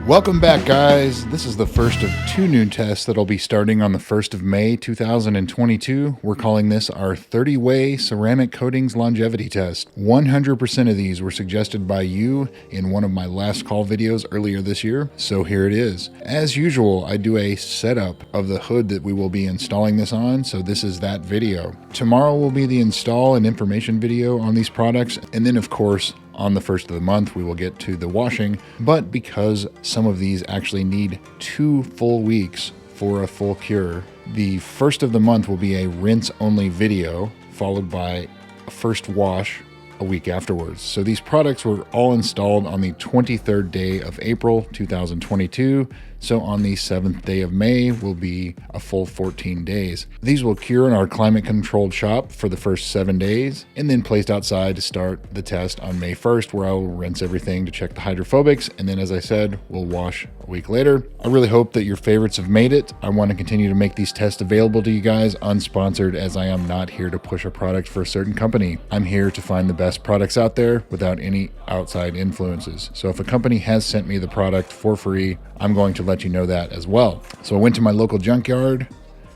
Welcome back, guys. This is the first of two new tests that'll be starting on the 1st of May 2022. We're calling this our 30-way ceramic coatings longevity test. 100% of these were suggested by you in one of my last call videos earlier this year, so here it is. As usual, I do a setup of the hood that we will be installing this on, so this is that video. Tomorrow will be the install and information video on these products, and then of course, on the 1st of the month, we will get to the washing, but because some of these actually need 2 full weeks for a full cure, the 1st of the month will be a rinse-only video, followed by a first wash a week afterwards. So these products were all installed on the 23rd day of April 2022. So on the 7th day of May will be a full 14 days. These will cure in our climate controlled shop for the first 7 days and then placed outside to start the test on May 1st, where I will rinse everything to check the hydrophobics. And then, as I said, we'll wash a week later. I really hope that your favorites have made it. I want to continue to make these tests available to you guys unsponsored, as I am not here to push a product for a certain company. I'm here to find the best products out there without any outside influences. So if a company has sent me the product for free, I'm going to let you know that as well. So I went to my local junkyard,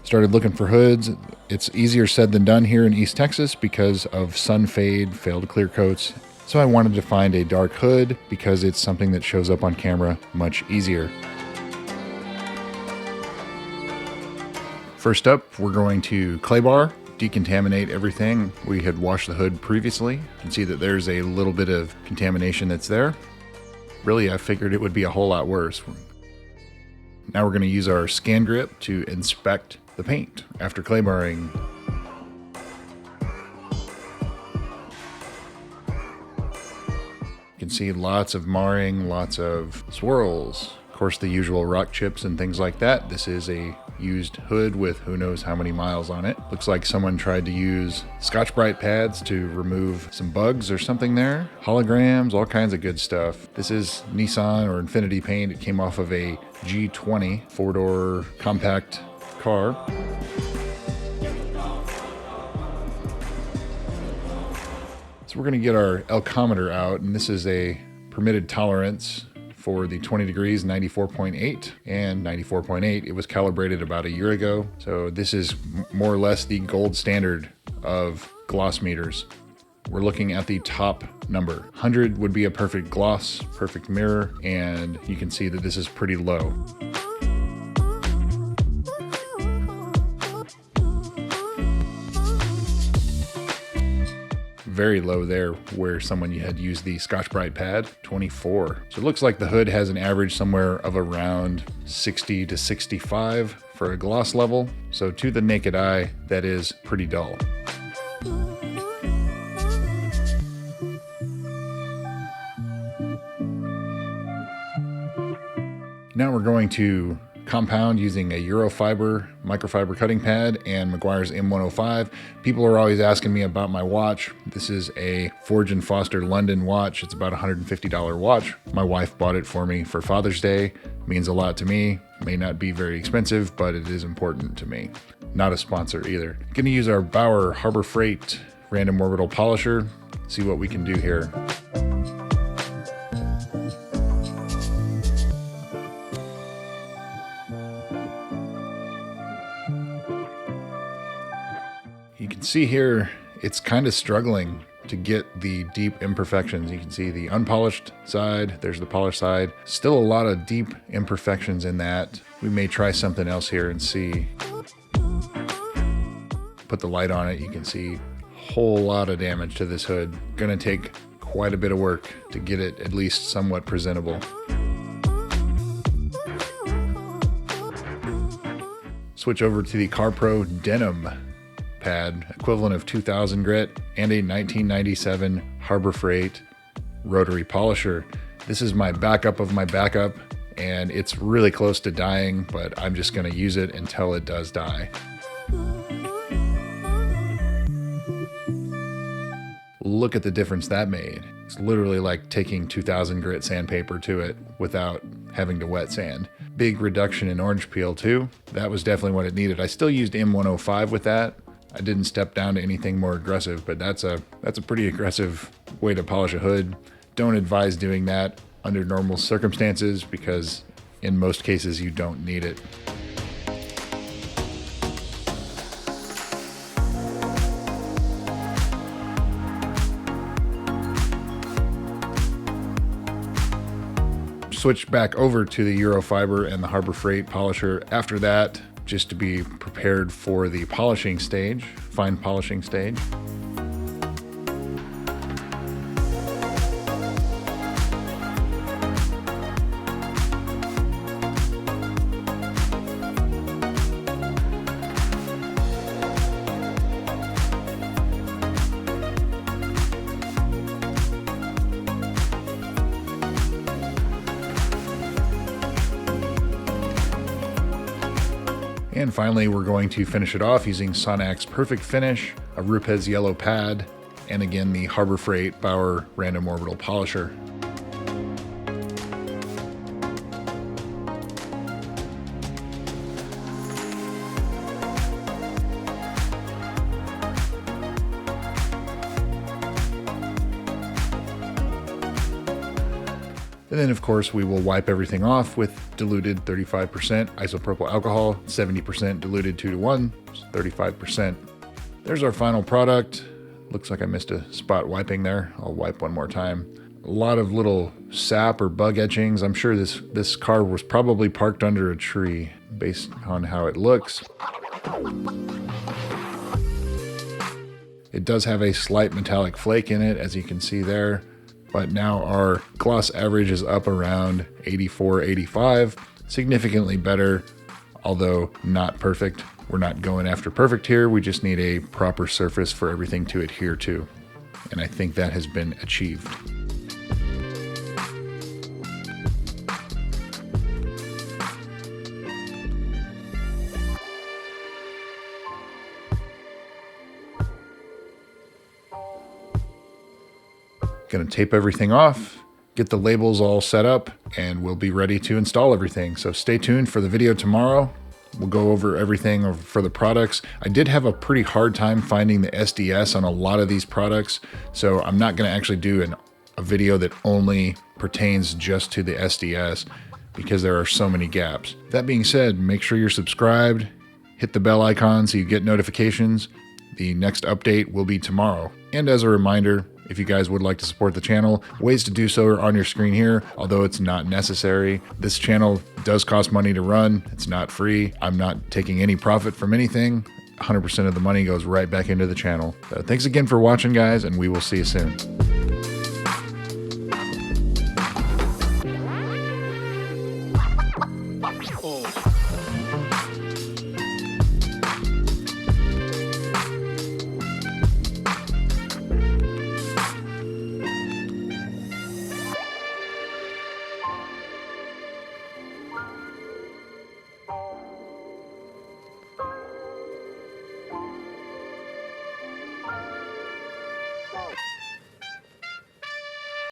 started looking for hoods. It's easier said than done here in East Texas because of sun fade, failed clear coats. So I wanted to find a dark hood because it's something that shows up on camera much easier. First up, we're going to clay bar, decontaminate everything. We had washed the hood previously. You can see that there's a little bit of contamination that's there. Really, I figured it would be a whole lot worse. Now we're going to use our scan grip to inspect the paint after clay barring. You can see lots of marring, lots of swirls. Of course, the usual rock chips and things like that. This is a used hood with who knows how many miles on it. Looks like someone tried to use Scotch-Brite pads to remove some bugs or something there. Holograms, all kinds of good stuff. This is Nissan or Infiniti paint. It came off of a G20 four-door compact car. So we're going to get our Elkometer out, and this is a permitted tolerance for the 20 degrees, 94.8 and 94.8. It was calibrated about a year ago. So this is more or less the gold standard of gloss meters. We're looking at the top number. 100 would be a perfect gloss, perfect mirror, and you can see that this is pretty low. Very low there where someone had used the Scotch-Brite pad, 24. So it looks like the hood has an average somewhere of around 60 to 65 for a gloss level. So to the naked eye, that is pretty dull. Now we're going to compound using a Eurofiber microfiber cutting pad and Meguiar's M105. People are always asking me about my watch. This is a Forge & Foster London watch. It's about a $150 watch. My wife bought it for me for Father's Day. It means a lot to me. May not be very expensive, but it is important to me. Not a sponsor either. Gonna use our Bauer Harbor Freight random orbital polisher. See what we can do here. You can see here, it's kind of struggling to get the deep imperfections. You can see the unpolished side, there's the polished side. Still a lot of deep imperfections in that. We may try something else here and see. Put the light on it, you can see a whole lot of damage to this hood. Gonna take quite a bit of work to get it at least somewhat presentable. Switch over to the CarPro Denim pad, equivalent of 2000 grit, and a 1997 Harbor Freight rotary polisher. This is my backup of my backup, and it's really close to dying, but I'm just going to use it until it does die. Look at the difference that made. It's literally like taking 2000 grit sandpaper to it without having to wet sand. Big reduction in orange peel too. That was definitely what it needed. I still used M105 with that. I didn't step down to anything more aggressive, but that's a pretty aggressive way to polish a hood. Don't advise doing that under normal circumstances because in most cases you don't need it. Switch back over to the Eurofiber and the Harbor Freight polisher after that, just to be prepared for the polishing stage, fine polishing stage. And finally, we're going to finish it off using Sonac's Perfect Finish, a Rupes yellow pad, and again the Harbor Freight Bauer Random Orbital Polisher. And then of course we will wipe everything off with diluted 35% isopropyl alcohol, 70% diluted 2-to-1, 35%. There's our final product. Looks like I missed a spot wiping there. I'll wipe one more time. A lot of little sap or bug etchings. I'm sure this car was probably parked under a tree based on how it looks. It does have a slight metallic flake in it, as you can see there. But now our gloss average is up around 84, 85, significantly better, although not perfect. We're not going after perfect here. We just need a proper surface for everything to adhere to. And I think that has been achieved. Going to tape everything off, get the labels all set up, and we'll be ready to install everything. So stay tuned for the video tomorrow. We'll go over everything for the products. I did have a pretty hard time finding the SDS on a lot of these products, so I'm not going to actually do a video that only pertains just to the SDS because there are so many gaps. That being said, make sure you're subscribed, hit the bell icon so you get notifications. The next update will be tomorrow. And as a reminder, if you guys would like to support the channel, ways to do so are on your screen here, although it's not necessary. This channel does cost money to run. It's not free. I'm not taking any profit from anything. 100% of the money goes right back into the channel. So thanks again for watching, guys, and we will see you soon.